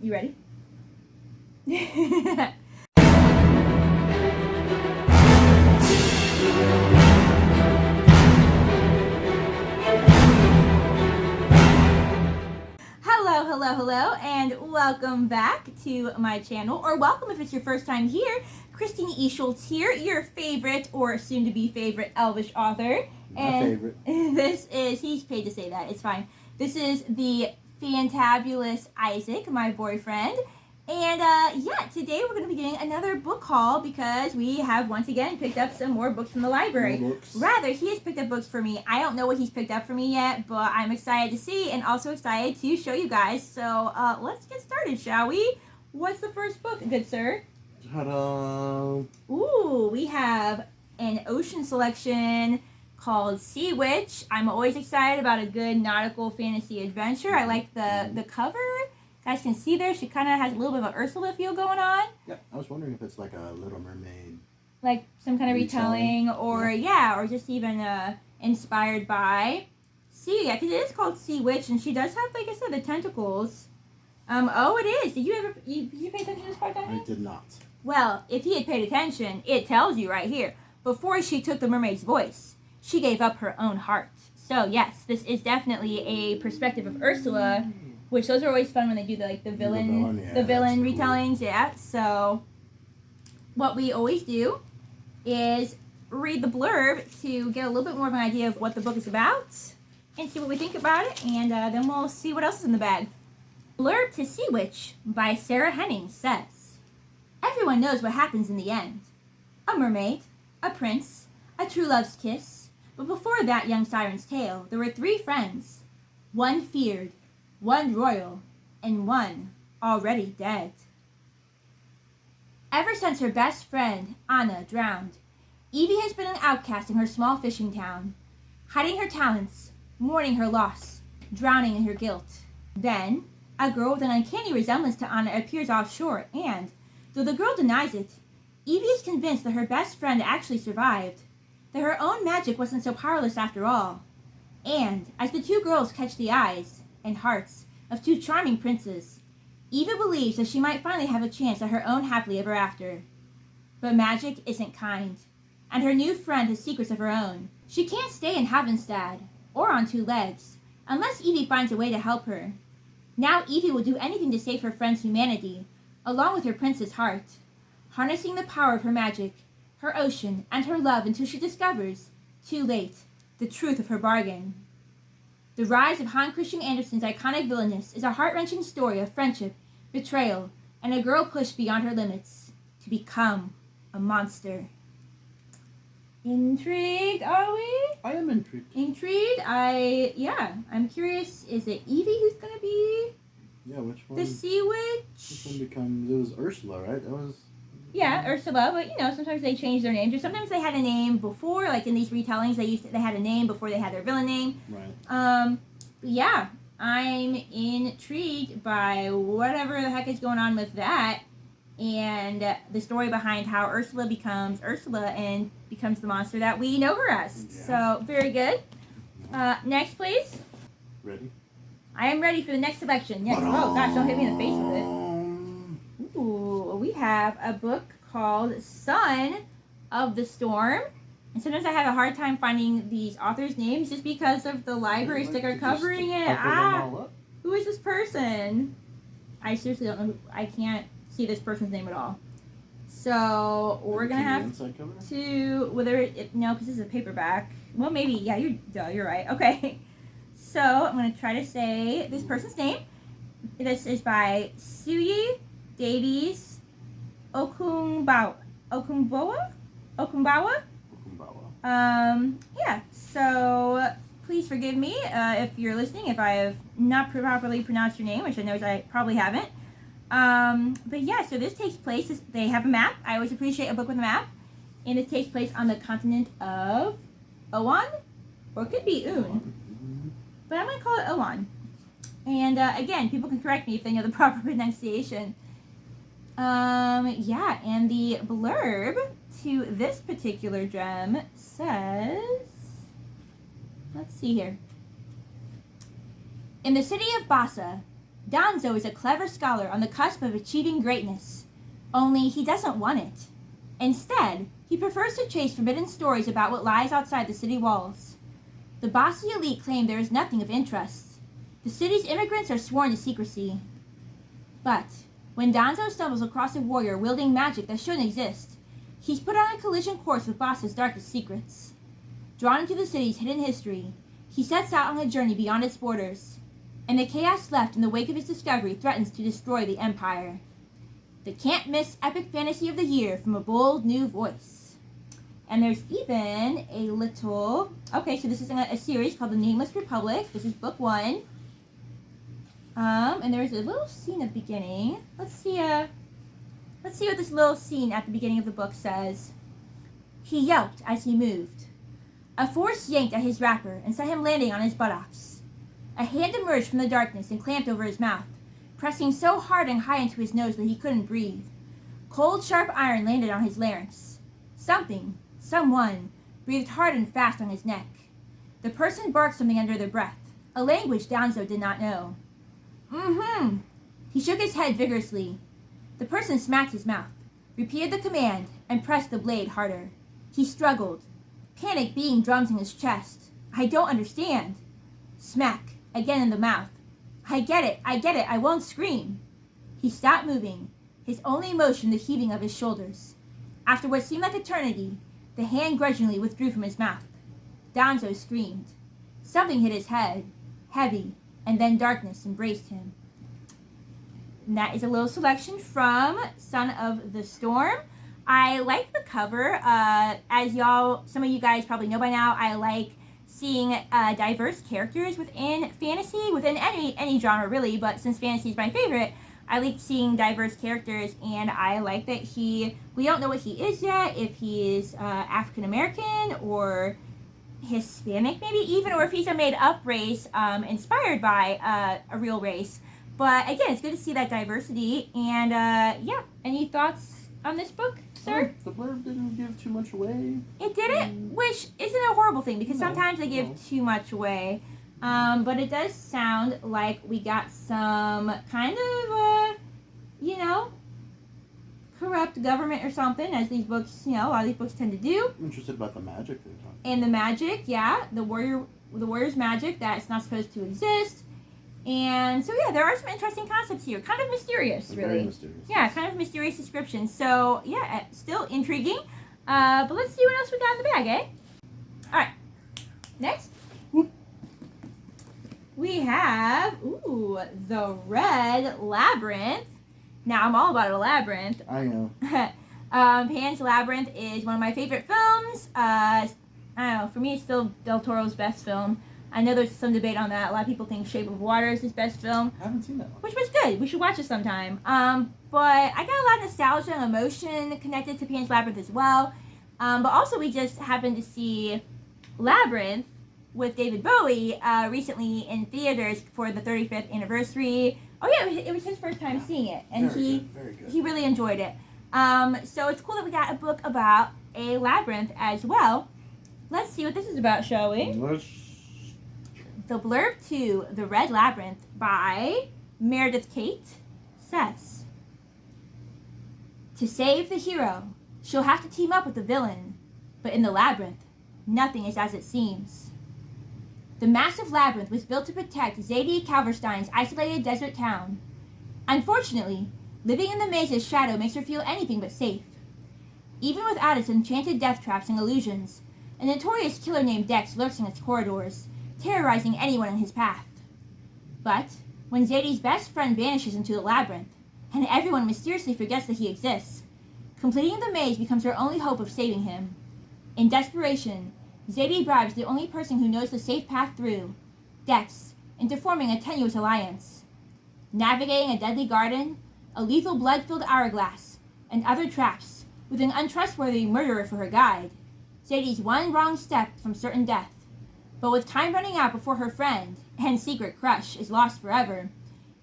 You ready? Hello, and welcome back to my channel, or welcome if it's your first time here. Christine E. Schultz here, your favorite, or soon-to-be favorite, Elvish author. My favorite. This is, he's paid to say that, it's fine. This is the fantabulous Isaac, my boyfriend. And yeah, today we're going to be doing another book haul because we have once again picked up some more books from the library. More books. Rather, he has picked up books for me. I don't know what he's picked up for me yet, but I'm excited to see and also excited to show you guys. So let's get started, shall we? What's the first book, good sir? Ta-da! Ooh, we have an ocean selection called Sea Witch. I'm always excited about a good nautical fantasy adventure. I like the cover. You guys can see there, she kind of has a little bit of an Ursula feel going on. Yeah, I was wondering if it's like a Little Mermaid. Like some kind of retelling or or just even inspired by sea. Yeah, because it is called Sea Witch, and she does have, like I said, the tentacles. Oh, it is. Did you ever you pay attention to this part, Danny? I did not. Well, if he had paid attention, it tells you right here. Before she took the mermaid's voice, she gave up her own heart. So yes, this is definitely a perspective of Ursula. Which those are always fun when they do the villain retellings, yeah. So what we always do is read the blurb to get a little bit more of an idea of what the book is about and see what we think about it, and then we'll see what else is in the bag. Blurb to Sea Witch by Sarah Henning says, "Everyone knows what happens in the end. A mermaid, a prince, a true love's kiss. But before that young siren's tale, there were 3 friends. One feared, one royal, and one already dead. Ever since her best friend, Anna, drowned, Evie has been an outcast in her small fishing town, hiding her talents, mourning her loss, drowning in her guilt. Then, a girl with an uncanny resemblance to Anna appears offshore, and, though the girl denies it, Evie is convinced that her best friend actually survived, that her own magic wasn't so powerless after all. And, as the 2 girls catch the eyes and hearts of 2 charming princes, Eva believes that she might finally have a chance at her own happily ever after. But magic isn't kind, and her new friend has secrets of her own. She can't stay in Havenstad, or on 2 legs, unless Evie finds a way to help her. Now Evie will do anything to save her friend's humanity, along with her prince's heart, harnessing the power of her magic, her ocean, and her love until she discovers, too late, the truth of her bargain. The rise of Hans Christian Andersen's iconic villainess is a heart-wrenching story of friendship, betrayal, and a girl pushed beyond her limits to become a monster." Intrigued, are we? I am intrigued. Intrigued? I'm curious, is it Evie who's gonna be which one? the Sea Witch? Which one becomes, it was Ursula, right? That was... Yeah, Ursula, but sometimes they change their names, or sometimes they had a name before, like in these retellings, they had a name before they had their villain name. Right. Yeah, I'm intrigued by whatever the heck is going on with that, and the story behind how Ursula becomes Ursula and becomes the monster that we know her as. Yeah. So, very good. Next, please. Ready? I am ready for the next selection. Yes. Oh, gosh, don't hit me in the face with it. Ooh, we have a book called Son of the Storm. And sometimes I have a hard time finding these authors' names just because of the library sticker covering it. Who is this person? I seriously don't know. I can't see this person's name at all. So we're gonna have to no, because this is a paperback. Well, maybe you're right. Okay, so I'm gonna try to say this person's name. This is by Suyi Davies Okumbawa. So please forgive me if you're listening if I have not properly pronounced your name, which I know I probably haven't. But yeah, so this takes place, they have a map. I always appreciate a book with a map. And it takes place on the continent of Owan, or it could be Un. But I'm going to call it Owan. And again, people can correct me if they know the proper pronunciation. And the blurb to this particular gem says, let's see here. In the city of Bassa, Danzo is a clever scholar on the cusp of achieving greatness, only he doesn't want it. Instead, he prefers to chase forbidden stories about what lies outside the city walls. The bossy elite claim there is nothing of interest. The city's immigrants are sworn to secrecy. But when Danzo stumbles across a warrior wielding magic that shouldn't exist, he's put on a collision course with Boss's darkest secrets. Drawn into the city's hidden history, he sets out on a journey beyond its borders, and the chaos left in the wake of his discovery threatens to destroy the Empire. The can't-miss epic fantasy of the year from a bold new voice. And there's even a little... Okay, so this is a series called The Nameless Republic. This is book 1. And there's a little scene at the beginning. Let's see what this little scene at the beginning of the book says. He yelped as he moved. A force yanked at his wrapper and set him landing on his buttocks. A hand emerged from the darkness and clamped over his mouth, pressing so hard and high into his nose that he couldn't breathe. Cold, sharp iron landed on his larynx. Someone, breathed hard and fast on his neck. The person barked something under their breath, a language Danzo did not know. Mm-hmm. He shook his head vigorously. The person smacked his mouth, repeated the command, and pressed the blade harder. He struggled, panic beating drums in his chest. I don't understand. Smack, again in the mouth. I get it, I won't scream. He stopped moving, his only emotion the heaving of his shoulders. After what seemed like eternity, the hand grudgingly withdrew from his mouth. Danzo screamed. Something hit his head, heavy, and then darkness embraced him. And that is a little selection from Son of the Storm. I like the cover. As some of you guys probably know by now, I like seeing diverse characters within fantasy, within any genre really, but since fantasy is my favorite, I like seeing diverse characters, and I like that we don't know what he is yet, if he is African American or Hispanic maybe even, or if he's a made-up race inspired by a real race. But again, it's good to see that diversity. And yeah, any thoughts on this book, sir? The blurb didn't give too much away. It didn't, which isn't a horrible thing, because sometimes they give too much away. But it does sound like we got some kind of, corrupt government or something, as these books, a lot of these books tend to do. I'm interested about the magic they're talking about. And the magic, yeah, the warrior's magic that's not supposed to exist. And so, yeah, there are some interesting concepts here. Kind of mysterious, really. Very mysterious. Yeah, kind of mysterious descriptions. So, yeah, still intriguing. But let's see what else we got in the bag, eh? All right. Next. Whoop. We have, the Red Labyrinth. Now, I'm all about a labyrinth. I know. Pan's Labyrinth is one of my favorite films. I don't know, for me, it's still Del Toro's best film. I know there's some debate on that. A lot of people think Shape of Water is his best film. I haven't seen that one. Which was good. We should watch it sometime. But I got a lot of nostalgia and emotion connected to Pan's Labyrinth as well. But also we just happened to see Labyrinth with David Bowie recently in theaters for the 35th anniversary. Oh yeah, it was his first time seeing it. And Very good. He really enjoyed it. So it's cool that we got a book about a labyrinth as well. Let's see what this is about, shall we? The blurb to The Red Labyrinth by Meredith Tate says, to save the hero, she'll have to team up with the villain. But in the labyrinth, nothing is as it seems. The massive labyrinth was built to protect Zadie Calverstein's isolated desert town. Unfortunately, living in the maze's shadow makes her feel anything but safe. Even without its enchanted death traps and illusions, a notorious killer named Dex lurks in its corridors, terrorizing anyone in his path. But when Zadie's best friend vanishes into the labyrinth, and everyone mysteriously forgets that he exists, completing the maze becomes her only hope of saving him. In desperation, Zadie bribes the only person who knows the safe path through, Dex, into forming a tenuous alliance. Navigating a deadly garden, a lethal blood-filled hourglass, and other traps, with an untrustworthy murderer for her guide, Zadie's one wrong step from certain death. But with time running out before her friend and secret crush is lost forever,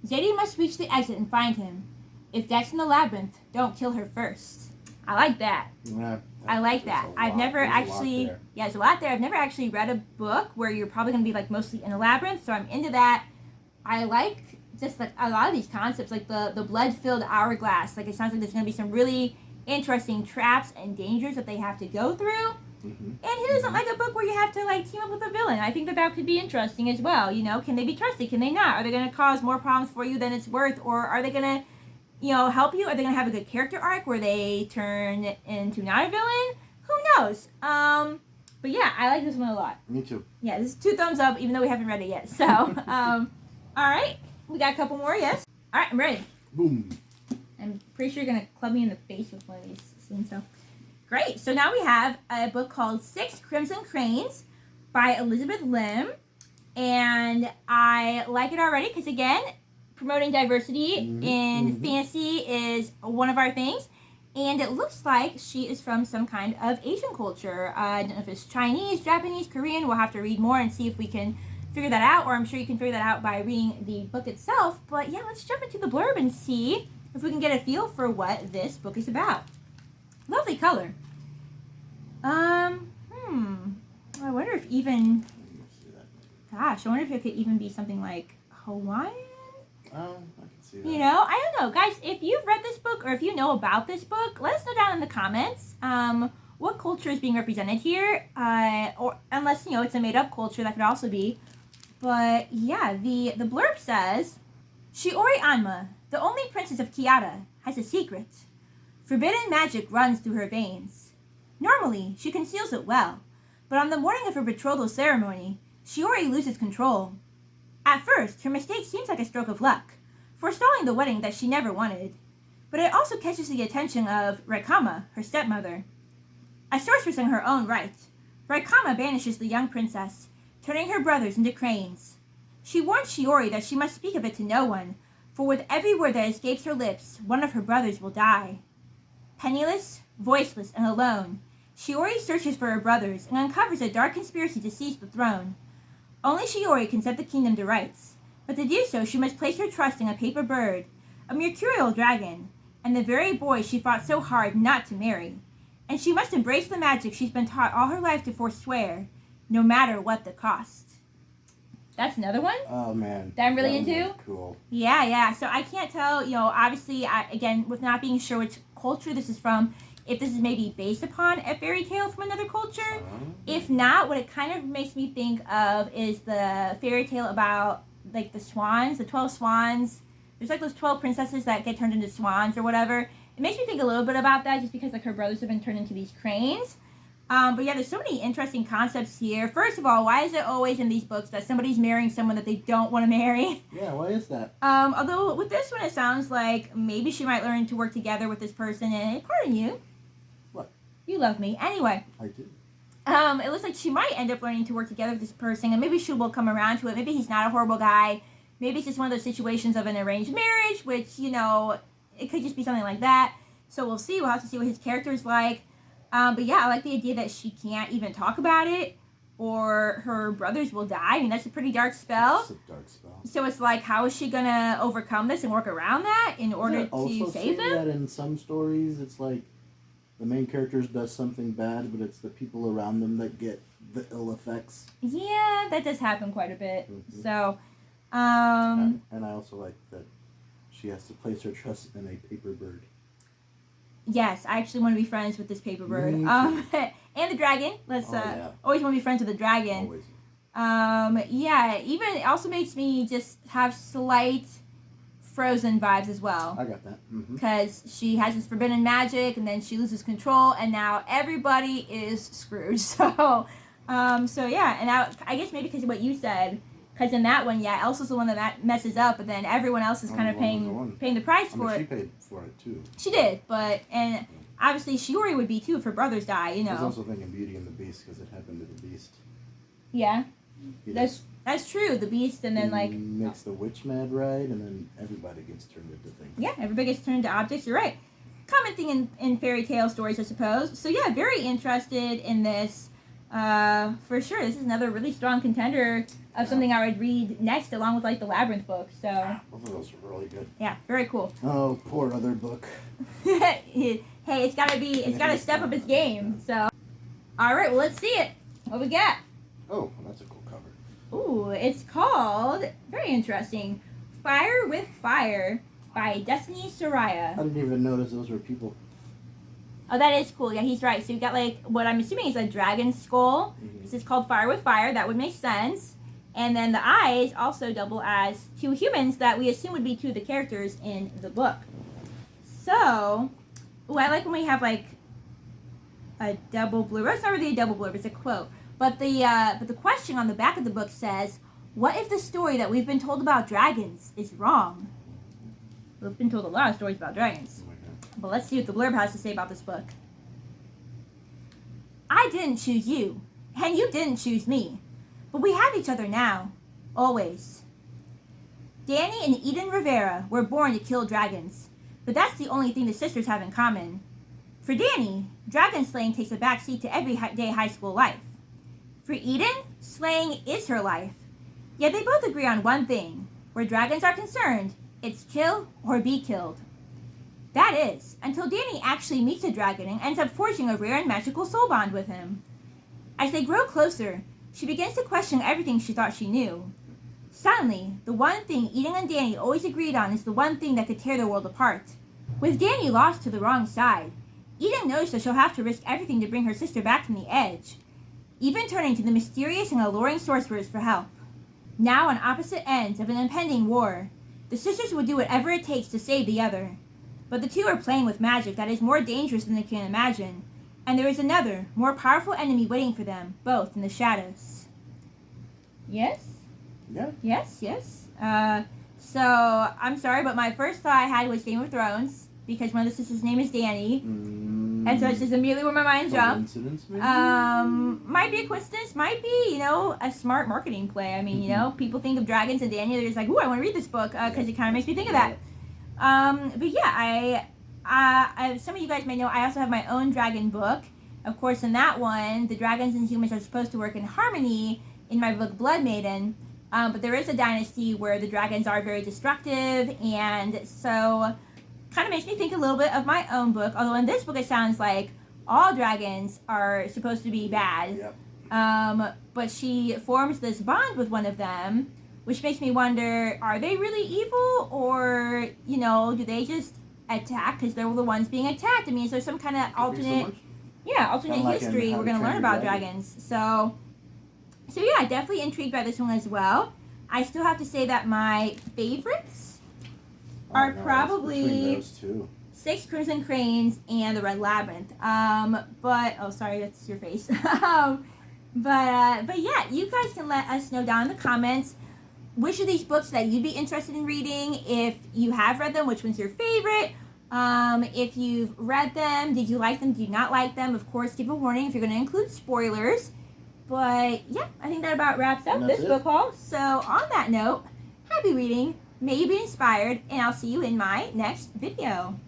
Zadie must reach the exit and find him. If Dex and the labyrinth don't kill her first. I like that. Yeah, I like that. I've never actually, there's a lot there. I've never actually read a book where you're probably going to be like mostly in a labyrinth, so I'm into that. I like just like a lot of these concepts, like the blood-filled hourglass. Like it sounds like there's going to be some really interesting traps and dangers that they have to go through. Mm-hmm. And who doesn't like a book where you have to like team up with a villain? I think that could be interesting as well. You know, can they be trusted? Can they not? Are they going to cause more problems for you than it's worth? Or are they going to, you know, help you? Are they going to have a good character arc where they turn into not a villain? Who knows? But yeah, I like this one a lot. Me too. Yeah, this is 2 thumbs up, even though we haven't read it yet. So, all right, we got a couple more. Yes. All right, I'm ready. Boom. I'm pretty sure you're gonna club me in the face with one of these soon. So, great. So now we have a book called 6 Crimson Cranes by Elizabeth Lim, and I like it already because again, promoting diversity in fantasy is one of our things. And it looks like she is from some kind of Asian culture. I don't know if it's Chinese, Japanese, Korean. We'll have to read more and see if we can figure that out. Or I'm sure you can figure that out by reading the book itself. But yeah, let's jump into the blurb and see if we can get a feel for what this book is about. Lovely color. I wonder if even... Gosh, I wonder if it could even be something like Hawaiian? Oh, I can see that. You know, I don't know. Guys, if you've read this book or if you know about this book, let us know down in the comments what culture is being represented here. Or unless, you know, it's a made-up culture, that could also be. But, yeah, the blurb says, Shiori Anma, the only princess of Kiata, has a secret. Forbidden magic runs through her veins. Normally, she conceals it well. But on the morning of her betrothal ceremony, Shiori loses control. At first, her mistake seems like a stroke of luck, forestalling the wedding that she never wanted. But it also catches the attention of Raikama, her stepmother. A sorceress in her own right, Raikama banishes the young princess, turning her brothers into cranes. She warns Shiori that she must speak of it to no one, for with every word that escapes her lips, one of her brothers will die. Penniless, voiceless, and alone, Shiori searches for her brothers and uncovers a dark conspiracy to seize the throne. Only Shiori can set the kingdom to rights, but to do so she must place her trust in a paper bird, a mercurial dragon, and the very boy she fought so hard not to marry. And she must embrace the magic she's been taught all her life to forswear, no matter what the cost. That's another one? Oh, man. That I'm really one into? was cool. Yeah. So I can't tell, you know, obviously, again, with not being sure which culture this is from, if this is maybe based upon a fairy tale from another culture. If not, what it kind of makes me think of is the fairy tale about, like, the swans, the 12 swans. There's, like, those 12 princesses that get turned into swans or whatever. It makes me think a little bit about that just because, like, her brothers have been turned into these cranes. But yeah, there's so many interesting concepts here. First of all, why is it always in these books that somebody's marrying someone that they don't want to marry? Yeah, why is that? Although with this one, it sounds like maybe she might learn to work together with this person. And pardon you. What? You love me. Anyway. I do. It looks like she might end up learning to work together with this person, and maybe she will come around to it. Maybe he's not a horrible guy. Maybe it's just one of those situations of an arranged marriage, which, you know, it could just be something like that. So we'll see. We'll have to see what his character is like. But yeah, I like the idea that she can't even talk about it, or her brothers will die. I mean, that's a pretty dark spell. It's a dark spell. So it's like, how is she gonna overcome this and work around that in order to save them? That in some stories, it's like the main character does something bad, but it's the people around them that get the ill effects. Yeah, that does happen quite a bit. Mm-hmm. So, and I also like that she has to place her trust in a paper bird. Yes, I actually want to be friends with this paper bird. And the dragon. Always want to be friends with the dragon. Always. Yeah, even it also makes me just have slight Frozen vibes as well. I got that. Because she has this forbidden magic, and then she loses control, and now everybody is screwed. So yeah, and I guess maybe because of what you said, because in that one, yeah, Elsa's the one that messes up, but then everyone else is kind of paying the price for it. She paid for it too. She did, and obviously Shiori would be too if her brothers die, you know. I was also thinking Beauty and the Beast because it happened to the Beast. Yeah, that's true. The Beast, and then makes the witch mad, right? And then everybody gets turned into things. Yeah, everybody gets turned into objects. You're right. Common thing in fairy tale stories, I suppose. So yeah, very interested in this. For sure, this is another really strong contender of something I would read next, along with like the Labyrinth book. So both of those are really good. Yeah, very cool. Oh, poor other book. Hey, it's gotta step up its game. So, all right, well, let's see it. What we got? Oh, that's a cool cover. Ooh, it's called, very interesting, Fire with Fire by Destiny I Soraya. didn't even notice those were people. Oh, that is cool. Yeah, he's right. So you got like what I'm assuming is a dragon skull. Mm-hmm. This is called Fire with Fire. That would make sense. And then the eyes also double as two humans that we assume would be two of the characters in the book. So, I like when we have like a double blurb. It's not really a double blurb. It's a quote. But the question on the back of the book says, "What if the story that we've been told about dragons is wrong?" We've been told a lot of stories about dragons. Oh my God. But let's see what the blurb has to say about this book. I didn't choose you, and you didn't choose me. But we have each other now. Always. Danny and Eden Rivera were born to kill dragons, but that's the only thing the sisters have in common. For Danny, dragon slaying takes a backseat to everyday high school life. For Eden, slaying is her life. Yet they both agree on one thing. Where dragons are concerned, it's kill or be killed. That is, until Danny actually meets a dragon and ends up forging a rare and magical soul bond with him. As they grow closer, she begins to question everything she thought she knew. Suddenly, the one thing Eden and Danny always agreed on is the one thing that could tear their world apart. With Danny lost to the wrong side, Eden knows that she'll have to risk everything to bring her sister back from the edge, even turning to the mysterious and alluring sorcerers for help. Now on opposite ends of an impending war, the sisters would do whatever it takes to save the other. But the two are playing with magic that is more dangerous than they can imagine, and there is another, more powerful enemy waiting for them, both in the shadows. Yes? Yeah. Yes. So, I'm sorry, but my first thought I had was Game of Thrones, because one of the sisters' name is Danny, and so it's just immediately where my mind jumped. Coincidence, maybe? Might be a coincidence, might be, a smart marketing play. I mean, people think of dragons and Danny, they're just like, ooh, I want to read this book, because it kind of makes me think of that. But yeah, I some of you guys may know I also have my own dragon book. Of course, in that one, the dragons and humans are supposed to work in harmony in my book Blood Maiden. But there is a dynasty where the dragons are very destructive, and so kind of makes me think a little bit of my own book. Although in this book it sounds like all dragons are supposed to be bad. Yep. But she forms this bond with one of them, which makes me wonder, are they really evil, or, do they just attack because they're the ones being attacked? I mean, is there some kind of alternate like history in How we're to going to Train learn Your about Dragon. dragons? So yeah, definitely intrigued by this one as well. I still have to say that my favorites are Between probably those two. Six Crimson Cranes and the Red Labyrinth. Sorry, that's your face. But yeah, you guys can let us know down in the comments which of these books that you'd be interested in reading. If you have read them, which one's your favorite? If you've read them, did you like them? Did you not like them? Of course, give a warning if you're going to include spoilers. But yeah, I think that about wraps up this book haul. So on that note, happy reading, may you be inspired, and I'll see you in my next video.